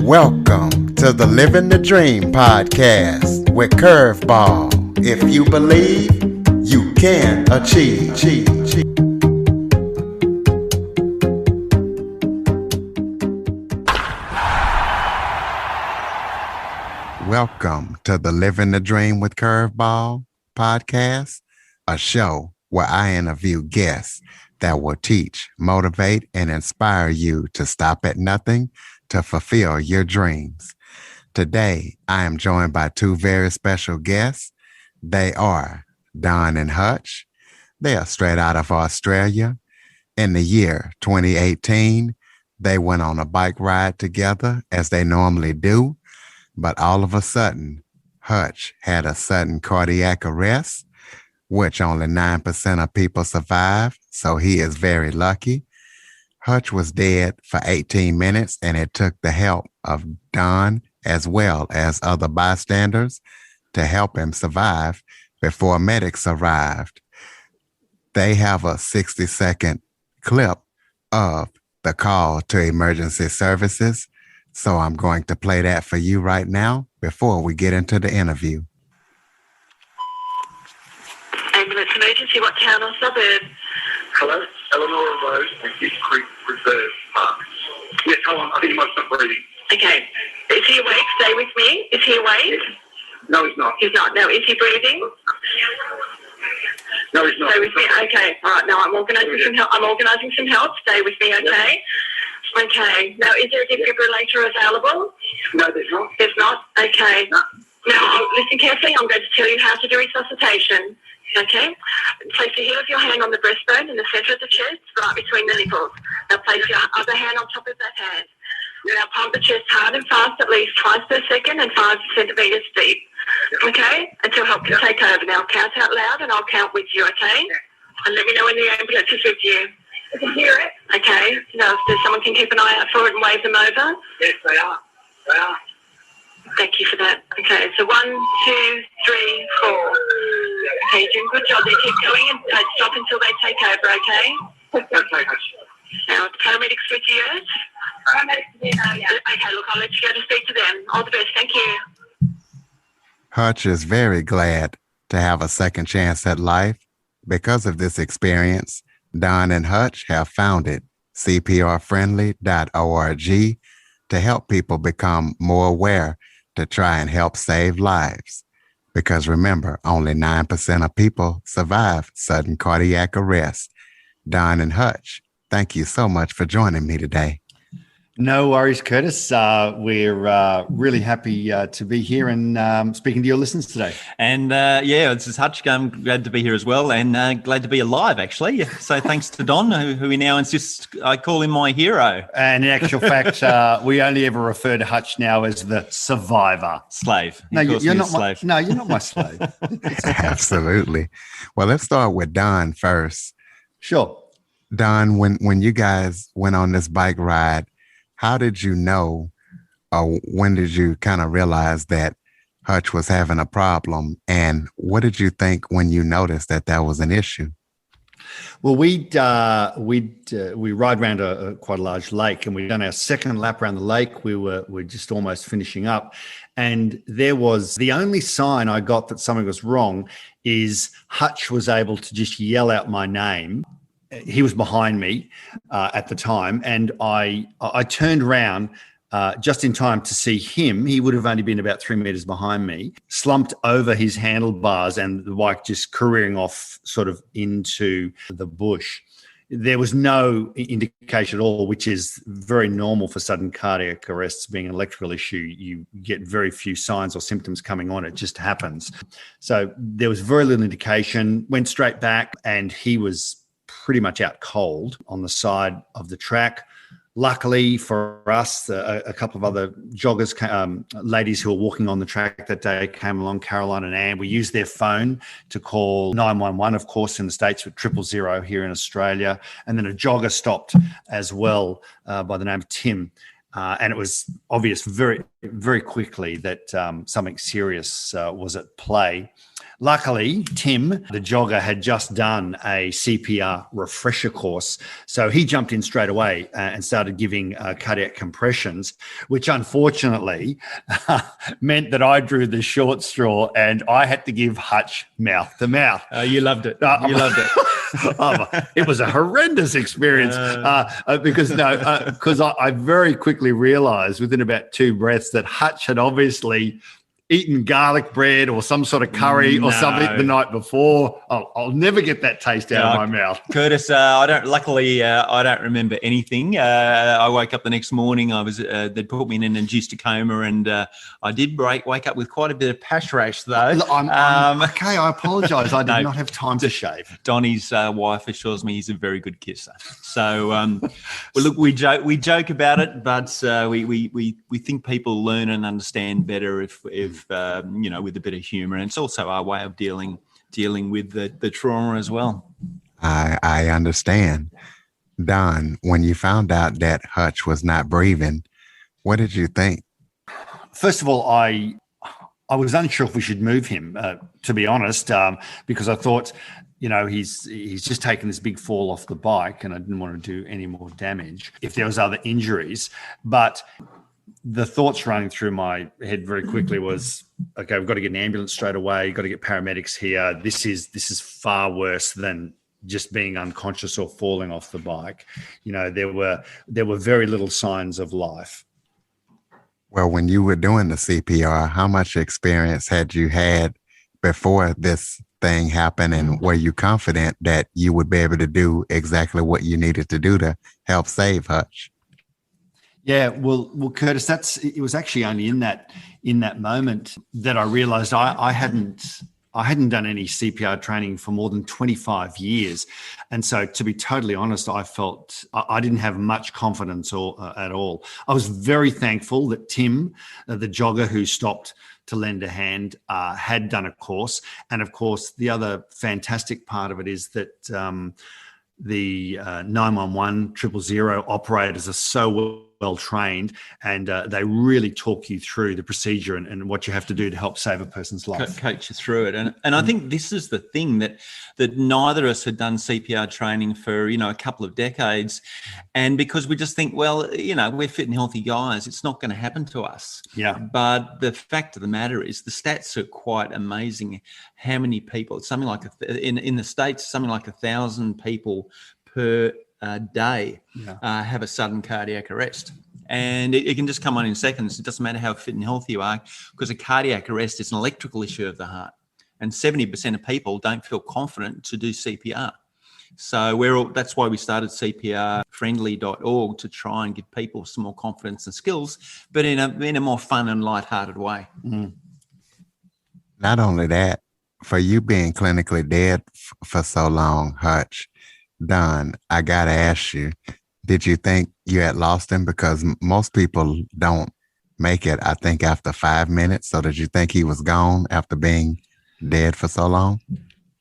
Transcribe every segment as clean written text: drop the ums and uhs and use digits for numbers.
Welcome to the Living the Dream podcast with Curveball. If you believe, you can achieve. Welcome to the Living the Dream with Curveball podcast, a show where I interview guests that will teach, motivate, and inspire you to stop at nothing to fulfill your dreams. Today, I am joined by two very special guests. They are Don and Hutch. They are straight out of Australia. In the year 2018, they went on a bike ride together as they normally do. But all of a sudden, Hutch had a sudden cardiac arrest, which only 9% of people survive, so he is very lucky. Hutch was dead for 18 minutes, and it took the help of Don as well as other bystanders to help him survive before medics arrived. They have a 60-second clip of the call to emergency services, so I'm going to play that for you right now before we get into the interview. Ambulance emergency, what town or suburb? Hello, Eleanor Road and East Creek Reserve Park. Yes, hold on, I think he might stop breathing. Okay. Is he awake? Stay with me. Is he awake? Yes. No, he's not. He's not. No, is he breathing? No, he's not. Stay with me. Okay. All right. Now I'm organising some help. Stay with me. Okay. Okay. Now, is there a defibrillator available? No, there's not. There's not. Okay. No. Now listen carefully. I'm going to tell you how to do resuscitation. Okay. Place the heel of your hand on the breastbone in the centre of the chest, right between the nipples. Now place your other hand on top of that hand. Now pump the chest hard and fast, at least twice per second and 5 centimetres deep. Okay? Until help can take over. Now count out loud and I'll count with you, okay? And let me know when the ambulance is with you. I can hear it. Okay. Now if someone can keep an eye out for it and wave them over. Yes, they are. They are. Thank you for that. Okay, so 1, 2, 3, 4. Okay, you're doing a good job there. Keep going and stop until they take over, okay? Okay, Now, the paramedics with you, yes? Paramedics are here now, yeah. Okay, look, I'll let you go to speak to them. All the best, thank you. Hutch is very glad to have a second chance at life. Because of this experience, Don and Hutch have founded CPRfriendly.org to help people become more aware to try and help save lives. Because remember, only 9% of people survive sudden cardiac arrest. Don and Hutch, thank you so much for joining me today. No worries, Curtis. We're really happy to be here and speaking to your listeners today. And this is Hutch. I'm glad to be here as well, and glad to be alive, actually. So thanks to Don, who he now insists I call him my hero. And in actual fact, we only ever refer to Hutch now as the survivor. Slave. No, you're not my slave. No, you're not my slave. Absolutely. Well, let's start with Don first. Sure. Don, when you guys went on this bike ride, how did you know, or when did you kind of realize that Hutch was having a problem? And what did you think when you noticed that was an issue? Well, we ride around quite a large lake, and we'd done our second lap around the lake. We're just almost finishing up, and there was the only sign I got that something was wrong is Hutch was able to just yell out my name. He was behind me at the time, and I turned around just in time to see him. He would have only been about 3 meters behind me, slumped over his handlebars, and the bike just careering off sort of into the bush. There was no indication at all, which is very normal for sudden cardiac arrests. Being an electrical issue, you get very few signs or symptoms coming on. It just happens. So there was very little indication. Went straight back, and he was pretty much out cold on the side of the track. Luckily for us, a couple of other joggers, ladies who were walking on the track that day came along, Caroline and Anne. We used their phone to call 911, of course, in the States, with 000 here in Australia. And then a jogger stopped as well by the name of Tim. And it was obvious very, very quickly that something serious was at play. Luckily, Tim, the jogger, had just done a CPR refresher course. So he jumped in straight away and started giving cardiac compressions, which unfortunately meant that I drew the short straw and I had to give Hutch mouth to mouth. You loved it. You loved it. It was a horrendous experience because I very quickly realized within about 2 breaths that Hutch had obviously eaten garlic bread or some sort of curry or something the night before. I'll never get that taste out of my mouth. Curtis, I don't remember anything. I woke up the next morning. They'd put me in an induced coma, and I did wake up with quite a bit of pash rash though. Okay, I apologise. I did not have time to shave. Donnie's wife assures me he's a very good kisser. So, well, look, we joke about it, but we think people learn and understand better if with a bit of humour, and it's also our way of dealing with the trauma as well. I understand. Don, when you found out that Hutch was not breathing, what did you think? First of all, I was unsure if we should move him, to be honest, because I thought, he's just taken this big fall off the bike, and I didn't want to do any more damage if there was other injuries. But the thoughts running through my head very quickly was, okay, we've got to get an ambulance straight away. Got to get paramedics here. This is far worse than just being unconscious or falling off the bike. There were very little signs of life. Well, when you were doing the CPR, how much experience had you had before this thing happened, and were you confident that you would be able to do exactly what you needed to do to help save Hutch? Yeah, well, Curtis, it was actually only in that moment that I realised I hadn't done any CPR training for more than 25 years, and so to be totally honest, I felt I didn't have much confidence at all. I was very thankful that Tim, the jogger who stopped to lend a hand, had done a course, and of course, the other fantastic part of it is that the 911 000 operators are so well trained, and they really talk you through the procedure and what you have to do to help save a person's life. Coach you through it, and I think this is the thing that neither of us had done CPR training for a couple of decades, and because we just think, well, we're fit and healthy guys, it's not going to happen to us. Yeah. But the fact of the matter is, the stats are quite amazing. How many people? It's something like in the States, something like 1,000 people per day have a sudden cardiac arrest, and it can just come on in seconds. It doesn't matter how fit and healthy you are, because a cardiac arrest is an electrical issue of the heart, and 70% of people don't feel confident to do CPR. So that's why we started CPRfriendly.org, to try and give people some more confidence and skills, but in a more fun and lighthearted way. Not only that, for you being clinically dead for so long, Hutch, Don, I gotta ask you, did you think you had lost him? Because most people don't make it, I think, after 5 minutes. So did you think he was gone after being dead for so long?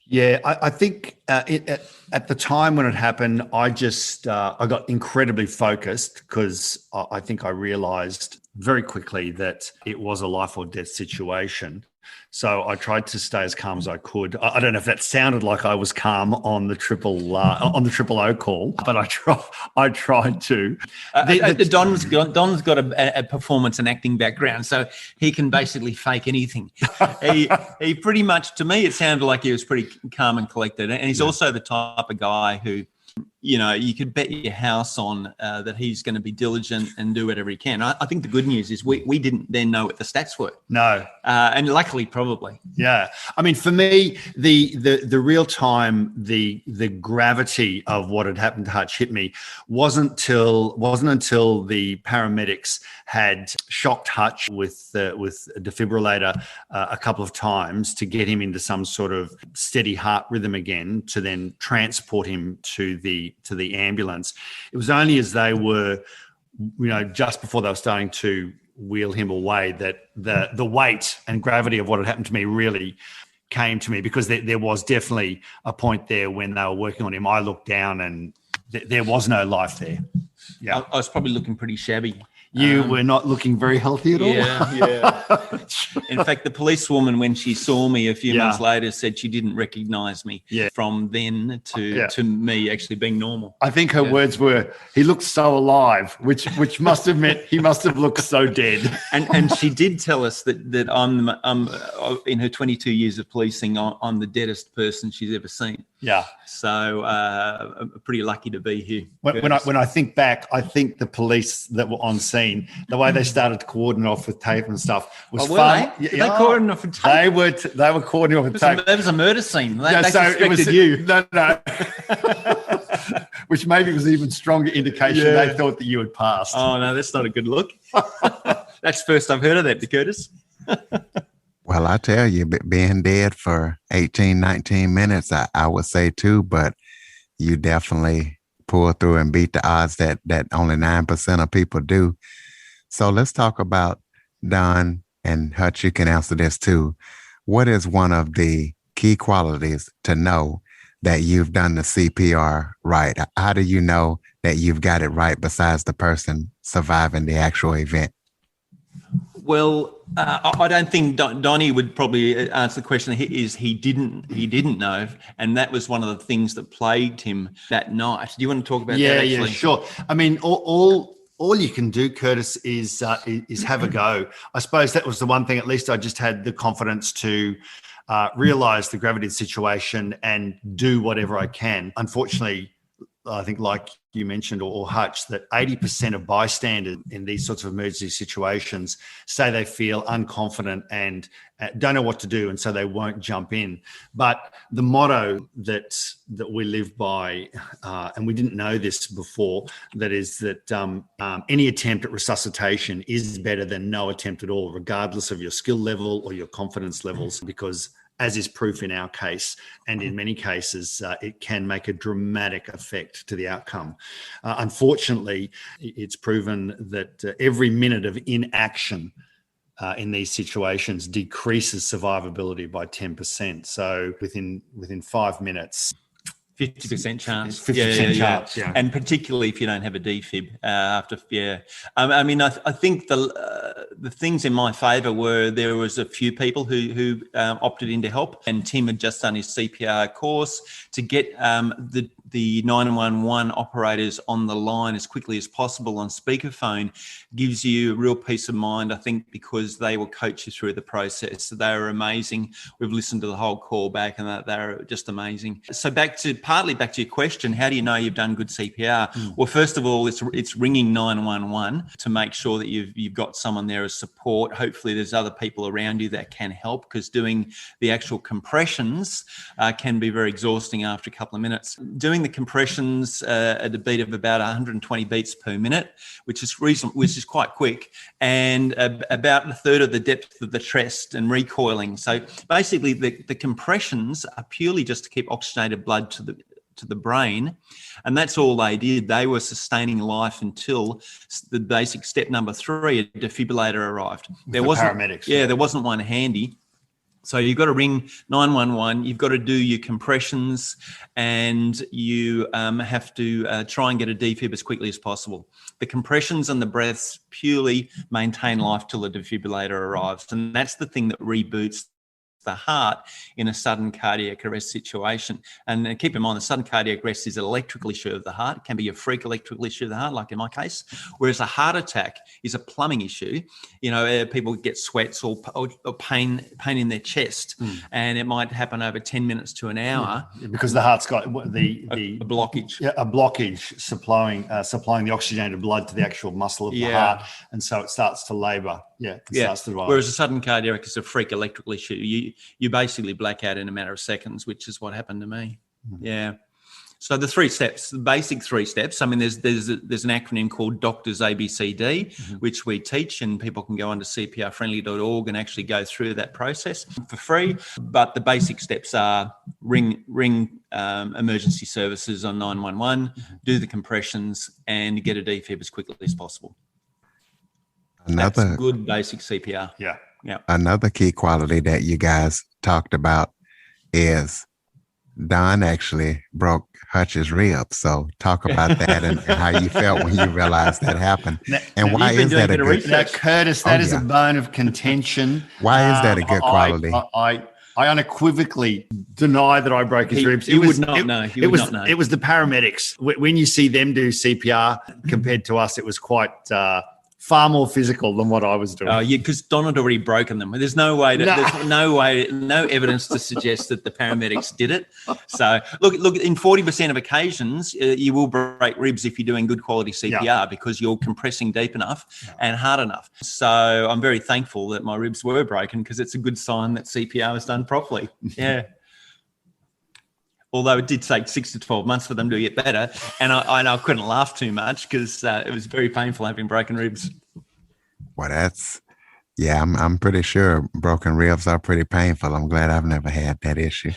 Yeah, I think at the time when it happened, I got incredibly focused, because I think I realized very quickly that it was a life or death situation. So I tried to stay as calm as I could. I don't know if that sounded like I was calm on the triple O call, but I tried to. Don's got a performance and acting background, so he can basically fake anything. He pretty much, to me, it sounded like he was pretty calm and collected, and he's also the type of guy who, you could bet your house on that he's going to be diligent and do whatever he can. I think the good news is we didn't then know what the stats were. No. And luckily, probably. Yeah. I mean, for me, the real time, the gravity of what had happened to Hutch hit me wasn't until the paramedics had shocked Hutch with a defibrillator a couple of times to get him into some sort of steady heart rhythm again, to then transport him to the ambulance. It was only as they were, just before they were starting to wheel him away, that the weight and gravity of what had happened to me really came to me, because there was definitely a point there when they were working on him. I looked down and there was no life there. Yeah, I was probably looking pretty shabby. You were not looking very healthy at all. Yeah. In fact, the policewoman, when she saw me a few months later, said she didn't recognise me from then to me actually being normal. I think her words were, "He looks so alive," which must have meant he must have looked so dead. And she did tell us that I'm in her 22 years of policing, I'm the deadest person she's ever seen. Yeah. So I'm pretty lucky to be here. When I think back, I think the police that were on scene, the way they started to cordon off with tape and stuff was fun. Did they cordon off with tape? They were cordoning off with tape. That was a murder scene. They so suspected you. No. Which maybe was an even stronger indication they thought that you had passed. Oh, no, that's not a good look. That's the first I've heard of that, Curtis. Well, I tell you, being dead for 18, 19 minutes, I would say too, but you definitely pull through and beat the odds that only 9% of people do. So let's talk about, Don and Hutch, you can answer this too. What is one of the key qualities to know that you've done the CPR right? How do you know that you've got it right besides the person surviving the actual event? Well, I don't think Donnie would probably answer the question. He didn't know, and that was one of the things that plagued him that night. Do you want to talk about that? Yeah, sure. I mean, all you can do, Curtis, is have a go. I suppose that was the one thing. At least I just had the confidence to realize the gravity of the situation and do whatever I can. Unfortunately, I think, like you mentioned, or Hutch, that 80% of bystanders in these sorts of emergency situations say they feel unconfident and don't know what to do, and so they won't jump in. But the motto that we live by, and we didn't know this before, that is that any attempt at resuscitation is better than no attempt at all, regardless of your skill level or your confidence levels, because as is proof in our case, and in many cases, it can make a dramatic effect to the outcome. Unfortunately, it's proven that every minute of inaction in these situations decreases survivability by 10%. So within 5 minutes, 50% chance. 50% chance, yeah. And particularly if you don't have a defib after, I mean, I think the things in my favour were there was a few people who opted in to help, and Tim had just done his CPR course to get the 911 operators on the line as quickly as possible on speakerphone gives you a real peace of mind, I think, because they will coach you through the process. So they are amazing. We've listened to the whole call back and they're just amazing. So partly back to your question, how do you know you've done good CPR? Well, first of all, it's ringing 911 to make sure that you've got someone there as support. Hopefully there's other people around you that can help, because doing the actual compressions can be very exhausting after a couple of minutes. Doing the compressions at a beat of about 120 beats per minute, which is reasonable, which is quite quick, and about a third of the depth of the chest, and recoiling. So basically the compressions are purely just to keep oxygenated blood to the brain, and that's all they did. They were sustaining life until the basic step number 3, a defibrillator arrived. There wasn't paramedics. There wasn't one handy. So you've got to ring 911, you've got to do your compressions, and you have to try and get a defib as quickly as possible. The compressions and the breaths purely maintain life till the defibrillator arrives, and that's the thing that reboots the heart in a sudden cardiac arrest situation. And keep in mind, the sudden cardiac arrest is an electrical issue of the heart. It can be a freak electrical issue of the heart, like in my case, whereas a heart attack is a plumbing issue. You know, people get sweats or pain in their chest, and it might happen over 10 minutes to an hour. Yeah, because the heart's got a blockage. Yeah, a blockage supplying the oxygenated blood to the actual muscle of the heart, and so it starts to labour. Starts to rise. Whereas a sudden cardiac is a freak electrical issue. You basically black out in a matter of seconds, which is what happened to me. Yeah. So the 3 steps, the basic 3 steps. I mean, there's an acronym called Doctors ABCD, which we teach, and people can go onto cprfriendly.org and actually go through that process for free. But the basic steps are ring emergency services on 911, do the compressions, and get a defib as quickly as possible. That's good basic CPR. Yeah. Another key quality that you guys talked about is Don actually broke Hutch's ribs. So talk about that and how you felt when you realized that happened. And why You've been is doing that a a bit of good? research. Now, Curtis, that is a bone of contention. Why is that a good quality? I unequivocally deny that I broke his ribs. You would not know. You would not know. It was the paramedics. When you see them do CPR compared to us, it was quite far more physical than what I was doing. Oh, yeah, because Don had already broken them. There's no way. There's no evidence to suggest that the paramedics did it. So look. In 40% of occasions, you will break ribs if you're doing good quality CPR because you're compressing deep enough and hard enough. So I'm very thankful that my ribs were broken because it's a good sign that CPR was done properly. Yeah. Although it did take 6 to 12 months for them to get better. And I couldn't laugh too much because it was very painful having broken ribs. Well, I'm pretty sure broken ribs are pretty painful. I'm glad I've never had that issue.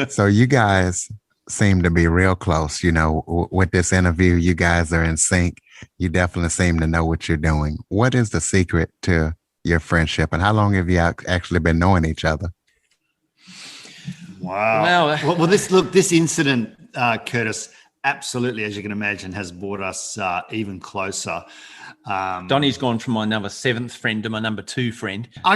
So you guys seem to be real close. With this interview, you guys are in sync. You definitely seem to know what you're doing. What is the secret to your friendship and how long have you actually been knowing each other? Wow. Well, this incident, Curtis, absolutely, as you can imagine, has brought us even closer. Donnie's gone from my number 7th friend to my number 2 friend. How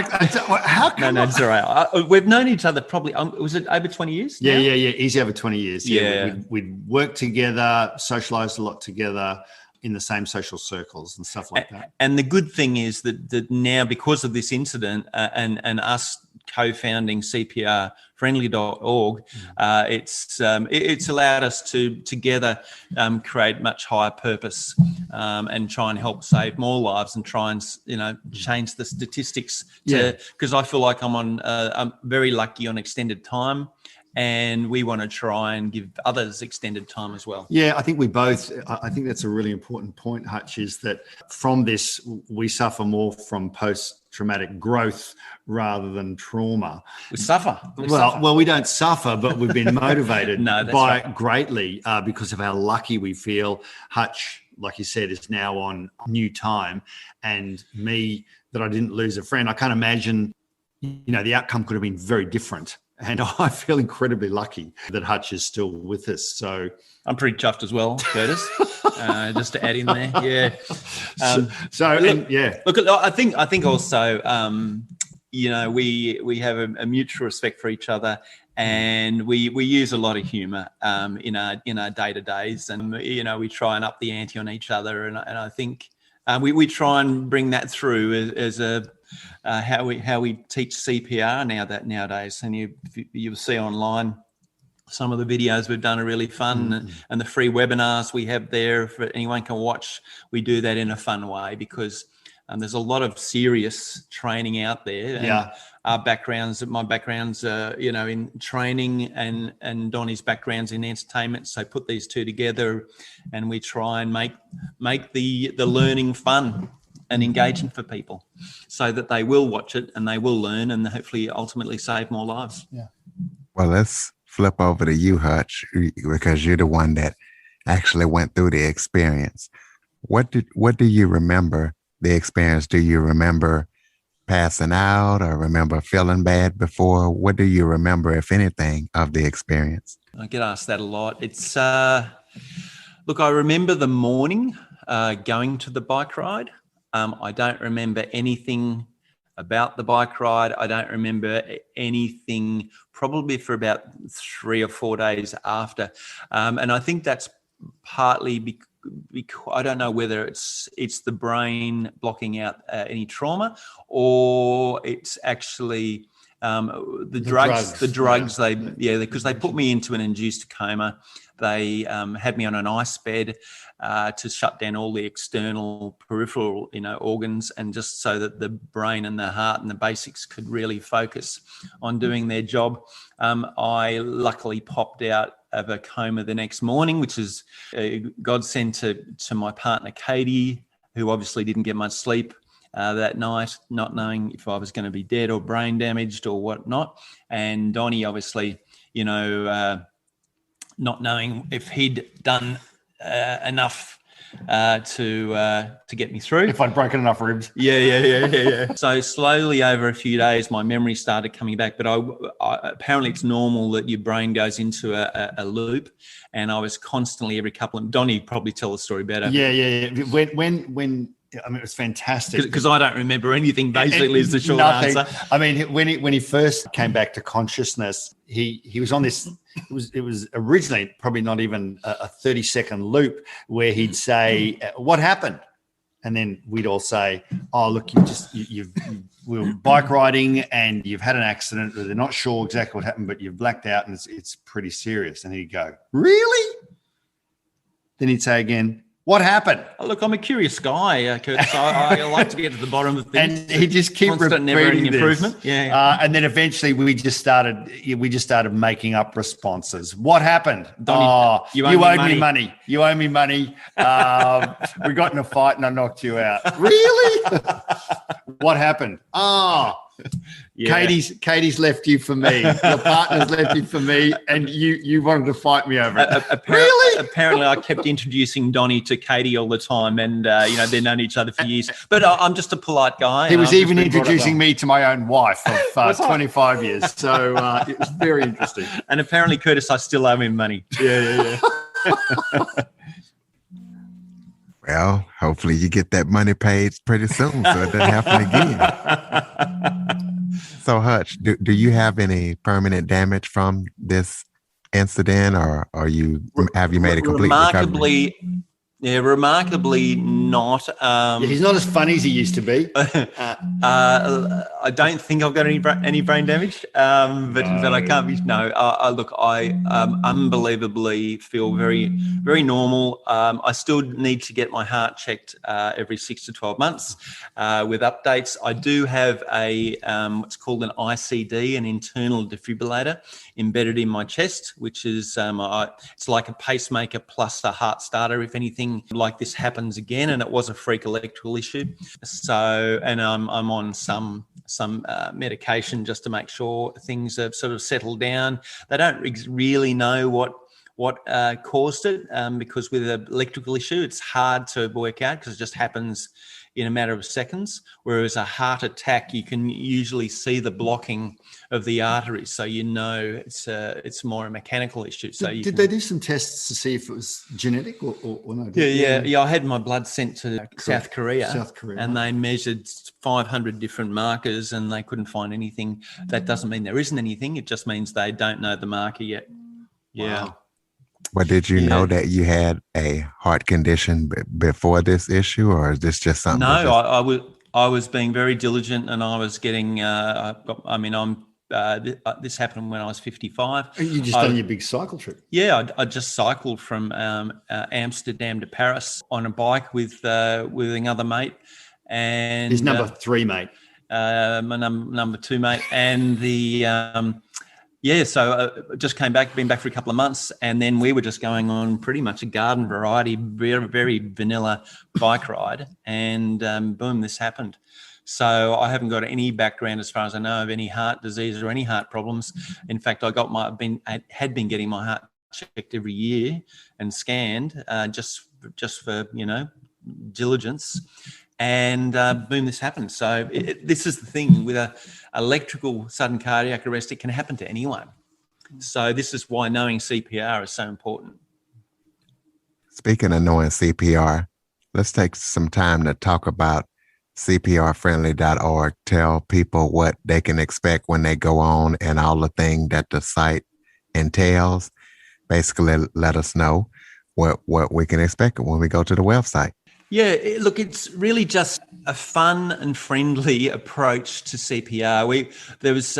come? No, it's all right. We've known each other probably, was it over 20 years? Yeah. Easy over 20 years. Yeah. We'd worked together, socialized a lot together in the same social circles and stuff like that. And the good thing is that now, because of this incident and us co-founding CPRfriendly.org, it's allowed us to together create much higher purpose and try and help save more lives and try and change the statistics. Because I feel like I'm very lucky on extended time. And we want to try and give others extended time as well. Yeah, I think that's a really important point, Hutch, is that from this, we suffer more from post-traumatic growth rather than trauma. We suffer. Well, we don't suffer, but we've been motivated greatly because of how lucky we feel. Hutch, like you said, is now on new time. And me, that I didn't lose a friend, I can't imagine, the outcome could have been very different. And I feel incredibly lucky that Hutch is still with us. So I'm pretty chuffed as well, Curtis. Just to add in there, yeah. Look, I think also, we have a mutual respect for each other, and we use a lot of humour in our day-to-days, and we try and up the ante on each other, and I think we try and bring that through as a. How we teach CPR nowadays, and you'll see online some of the videos we've done are really fun, and the free webinars we have there for anyone can watch. We do that in a fun way because there's a lot of serious training out there. And my background's in training, and Donnie's background's in entertainment. So put these two together, and we try and make the learning fun and engaging for people so that they will watch it and they will learn and hopefully ultimately save more lives. Yeah. Well, let's flip over to you, Hutch, because you're the one that actually went through the experience. What do you remember the experience? Do you remember passing out or remember feeling bad before? What do you remember, if anything, of the experience? I get asked that a lot. It's look, I remember the morning going to the bike ride. I don't remember anything about the bike ride. I don't remember anything probably for about 3 or 4 days after. And I think that's partly because I don't know whether it's the brain blocking out any trauma, or it's actually the drugs. Because they put me into an induced coma. They had me on an ice bed to shut down all the external peripheral, organs, and just so that the brain and the heart and the basics could really focus on doing their job. I luckily popped out of a coma the next morning, which is a godsend to my partner, Katie, who obviously didn't get much sleep that night, not knowing if I was going to be dead or brain damaged or whatnot. And Donnie, obviously, not knowing if he'd done enough to get me through. If I'd broken enough ribs. Yeah. So slowly over a few days, my memory started coming back. But apparently it's normal that your brain goes into a loop, and I was constantly every couple of. Donnie probably tell the story better. Yeah. When I mean, it was fantastic because I don't remember anything. Basically, is the short answer. I mean, when he first came back to consciousness, he was on this. It was originally probably not even a 30-second loop where he'd say, "What happened?" And then we'd all say, "Oh, look, we were bike riding and you've had an accident. They're not sure exactly what happened, but you've blacked out and it's pretty serious." And he'd go, "Really?" Then he'd say again, "What happened?" Look, I'm a curious guy, Curtis. I like to get to the bottom of things. And he just kept repeating never-ending this. improvement. Yeah. And then eventually we just started making up responses. "What happened?" Donnie, you owe me money. You owe me money. We got in a fight and I knocked you out. Really? What happened? Yeah. Katie's left you for me. Your partner's left you for me, and you wanted to fight me over it. Really? Apparently, I kept introducing Donnie to Katie all the time, and they've known each other for years. But I'm just a polite guy. He was even introducing me to my own wife of 25 years. So it was very interesting. And apparently, Curtis, I still owe him money. Yeah. Well, hopefully you get that money paid pretty soon so it doesn't happen again. So, Hutch, do you have any permanent damage from this incident, or have you made a complete recovery? Remarkably not. He's not as funny as he used to be. I don't think I've got any brain damage, but I can't be. No, look, I unbelievably feel very, very normal. I still need to get my heart checked every 6 to 12 months with updates. I do have a what's called an ICD, an internal defibrillator, embedded in my chest, which is it's like a pacemaker plus a heart starter if anything like this happens again, and it was a freak electrical issue. So, and I'm on some medication just to make sure things have sort of settled down. They don't really know what caused it because with an electrical issue, it's hard to work out because it just happens in a matter of seconds. Whereas a heart attack, you can usually see the blocking of the arteries, so it's more a mechanical issue. So did they do some tests to see if it was genetic or no? Yeah. I had my blood sent to South Korea, and they measured 500 different markers, and they couldn't find anything. That doesn't mean there isn't anything. It just means they don't know the marker yet. Yeah. Wow. Well, did you know that you had a heart condition before this issue, or is this just something? No, I was being very diligent, and I was getting. This happened when I was 55. You just done your big cycle trip? Yeah, I just cycled from Amsterdam to Paris on a bike with another mate, and his number 3 mate, my number 2 mate, and the. So just came back, been back for a couple of months, and then we were just going on pretty much a garden variety, very, very vanilla bike ride, and boom, this happened. So I haven't got any background as far as I know of any heart disease or any heart problems. In fact, I had been getting my heart checked every year and scanned just for diligence. And boom, this happened. So this is the thing with a electrical sudden cardiac arrest, it can happen to anyone. So this is why knowing CPR is so important. Speaking of knowing CPR, let's take some time to talk about CPRfriendly.org. Tell people what they can expect when they go on and all the things that the site entails. Basically, let us know what we can expect when we go to the website. Yeah, look, it's really just a fun and friendly approach to CPR. There was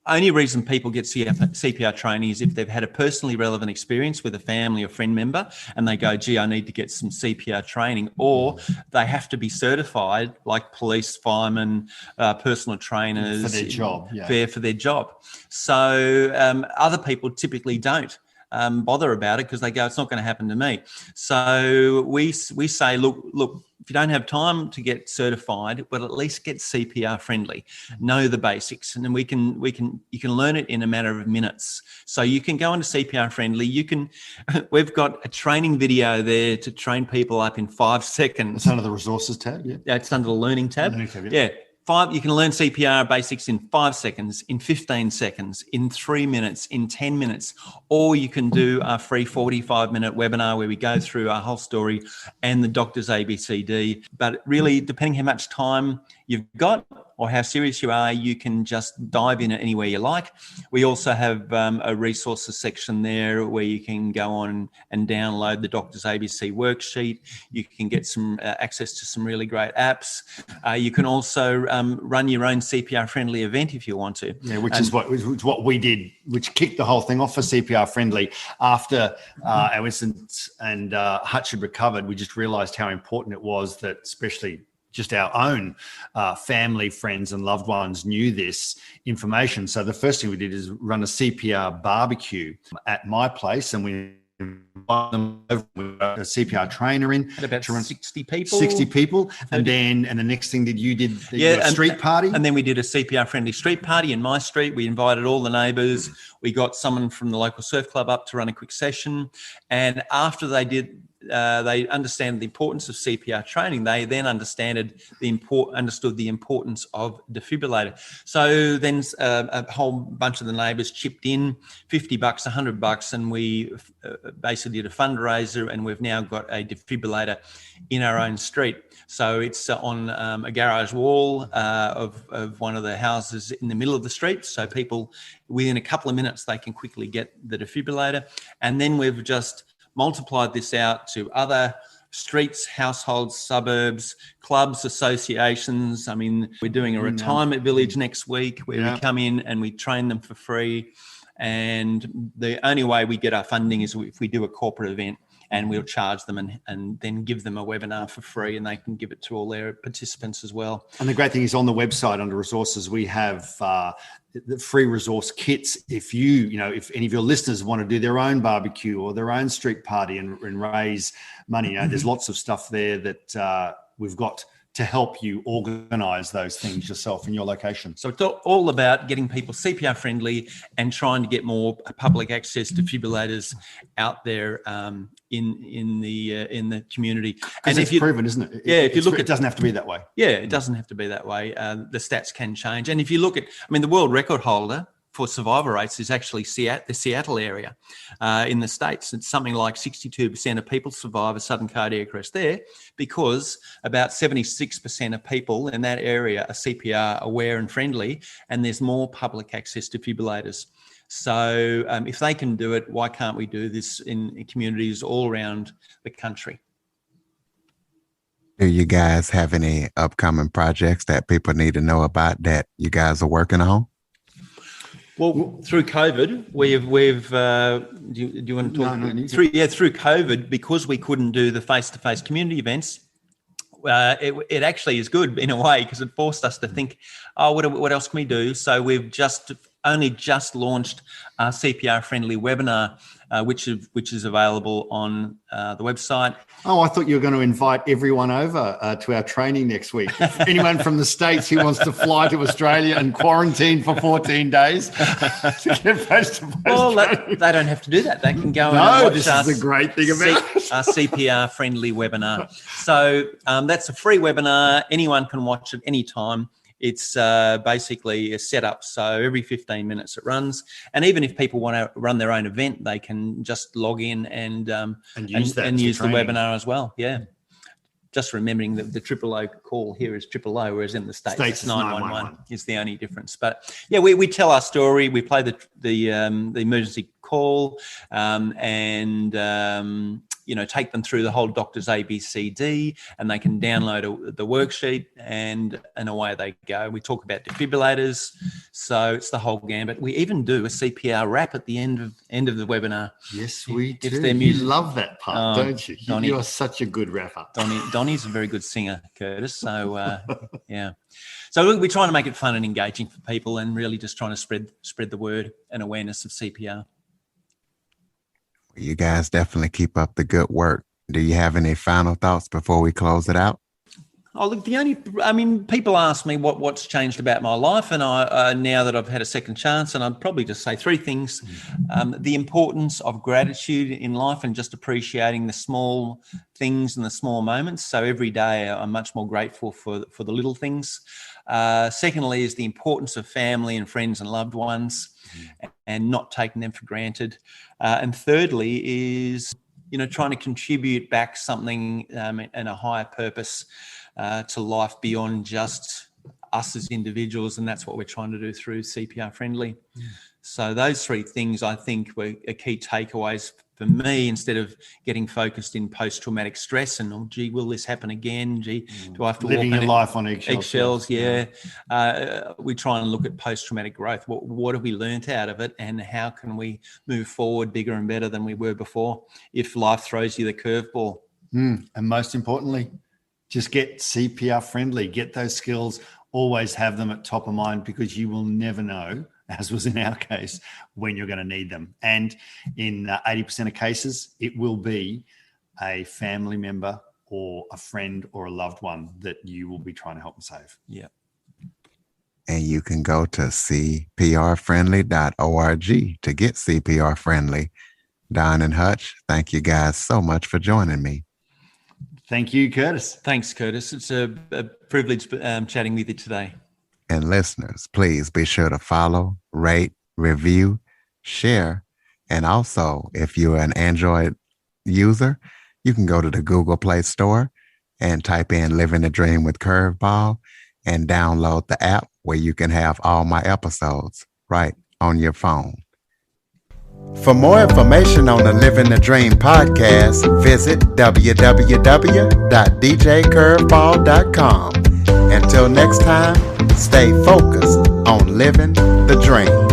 only reason people get CPR training is if they've had a personally relevant experience with a family or friend member and they go, gee, I need to get some CPR training, or they have to be certified like police, firemen, personal trainers. For their job. For their job. So other people typically don't bother about it because they go, it's not going to happen to me. So we say, look, if you don't have time to get certified, well, at least get CPR friendly, know the basics, and then you can learn it in a matter of minutes. So you can go into CPR friendly. We've got a training video there to train people up in 5 seconds. It's under the resources tab. Yeah, it's under the learning tab. Yeah. You can learn CPR basics in 5 seconds, in 15 seconds, in 3 minutes, in 10 minutes, or you can do a free 45-minute webinar where we go through our whole story and the doctor's ABCD. But really, depending how much time you've got or how serious you are, you can just dive in anywhere you like. We also have a resources section there where you can go on and download the doctor's ABC worksheet. You can get some access to some really great apps. You can also run your own CPR friendly event if you want to. Yeah, which is what we did, which kicked the whole thing off for CPR friendly. After our incident and Hutch had recovered, we just realised how important it was that, especially just our own family, friends and loved ones knew this information. So the first thing we did is run a CPR barbecue at my place, and we invited them over with a CPR trainer in. At about 60 people. 60 people. And the next thing that you did, a street party. And then we did a CPR friendly street party in my street. We invited all the neighbours. We got someone from the local surf club up to run a quick session. And after they understand the importance of CPR training, they then understood the importance of defibrillator. So then a whole bunch of the neighbours chipped in $50, $100, and we basically did a fundraiser, and we've now got a defibrillator in our own street. So it's on a garage wall of one of the houses in the middle of the street. So people, within a couple of minutes, they can quickly get the defibrillator. And then we've just multiplied this out to other streets, households, suburbs, clubs, associations. I mean, we're doing a retirement village next week where we come in and we train them for free. And the only way we get our funding is if we do a corporate event, and we'll charge them and then give them a webinar for free, and they can give it to all their participants as well. And the great thing is, on the website under resources, we have the free resource kits. If if any of your listeners want to do their own barbecue or their own street party and raise money, there's lots of stuff there that we've got to help you organise those things yourself in your location. So it's all about getting people CPR friendly and trying to get more public access defibrillators out there in the community. And it's proven, isn't it? It doesn't have to be that way. Yeah, it doesn't have to be that way. The stats can change. And if you look at, the world record holder for survival rates is actually the Seattle area in the States. It's something like 62% of people survive a sudden cardiac arrest there, because about 76% of people in that area are CPR aware and friendly, and there's more public access to defibrillators. So if they can do it, why can't we do this in communities all around the country? Do you guys have any upcoming projects that people need to know about that you guys are working on? Well, through COVID, we've do you want to talk? No, through COVID, because we couldn't do the face-to-face community events, it actually is good in a way, because it forced us to think, what else can we do? So we've only just launched our CPR-friendly webinar, which is available on the website. Oh, I thought you were going to invite everyone over to our training next week. Anyone from the States who wants to fly to Australia and quarantine for 14 days to get face-to-face training. They don't have to do that. They can go and watch this is the great thing about our CPR-friendly webinar. So that's a free webinar. Anyone can watch it anytime. It's basically a setup. So every 15 minutes it runs. And even if people want to run their own event, they can just log in and use the webinar as well. Yeah. Just remembering that the 000 call here is 000, whereas in the States it's 911 is the only difference. But yeah, we tell our story. We play the emergency call and take them through the whole doctor's ABCD, and they can download the worksheet and away they go. We talk about defibrillators, so it's the whole gambit. We even do a CPR rap at the end of the webinar. Yes, we do. You love that part, don't you? Donnie, you are such a good rapper. Donnie's a very good singer, Curtis. So yeah. So we're trying to make it fun and engaging for people, and really just trying to spread the word and awareness of CPR. You guys definitely keep up the good work. Do you have any final thoughts before we close it out? Oh, look, people ask me what's changed about my life, and I now that I've had a second chance, and I'd probably just say three things. The importance of gratitude in life and just appreciating the small things and the small moments. So every day I'm much more grateful for the little things. Secondly is the importance of family and friends and loved ones and not taking them for granted. And thirdly is, trying to contribute back something and a higher purpose to life beyond just us as individuals, and that's what we're trying to do through CPR Friendly. So those three things I think were key takeaways for me, instead of getting focused in post-traumatic stress and, oh, gee, will this happen again? Gee, do I have to living walk your life on eggshells? Yeah. We try and look at post-traumatic growth. What have we learnt out of it, and how can we move forward bigger and better than we were before if life throws you the curveball? And most importantly, just get CPR Friendly, get those skills, always have them at top of mind, because you will never know, as was in our case, when you're going to need them. And in 80% of cases, it will be a family member or a friend or a loved one that you will be trying to help and save. Yeah. And you can go to cprfriendly.org to get CPR Friendly. Don and Hutch, thank you guys so much for joining me. Thank you, Curtis. Thanks, Curtis. It's a privilege chatting with you today. And listeners, please be sure to follow, rate, review, share. And also, if you're an Android user, you can go to the Google Play Store and type in Living the Dream with Curveball and download the app where you can have all my episodes right on your phone. For more information on the Living the Dream podcast, visit www.djcurveball.com. Until next time, stay focused on living the dream.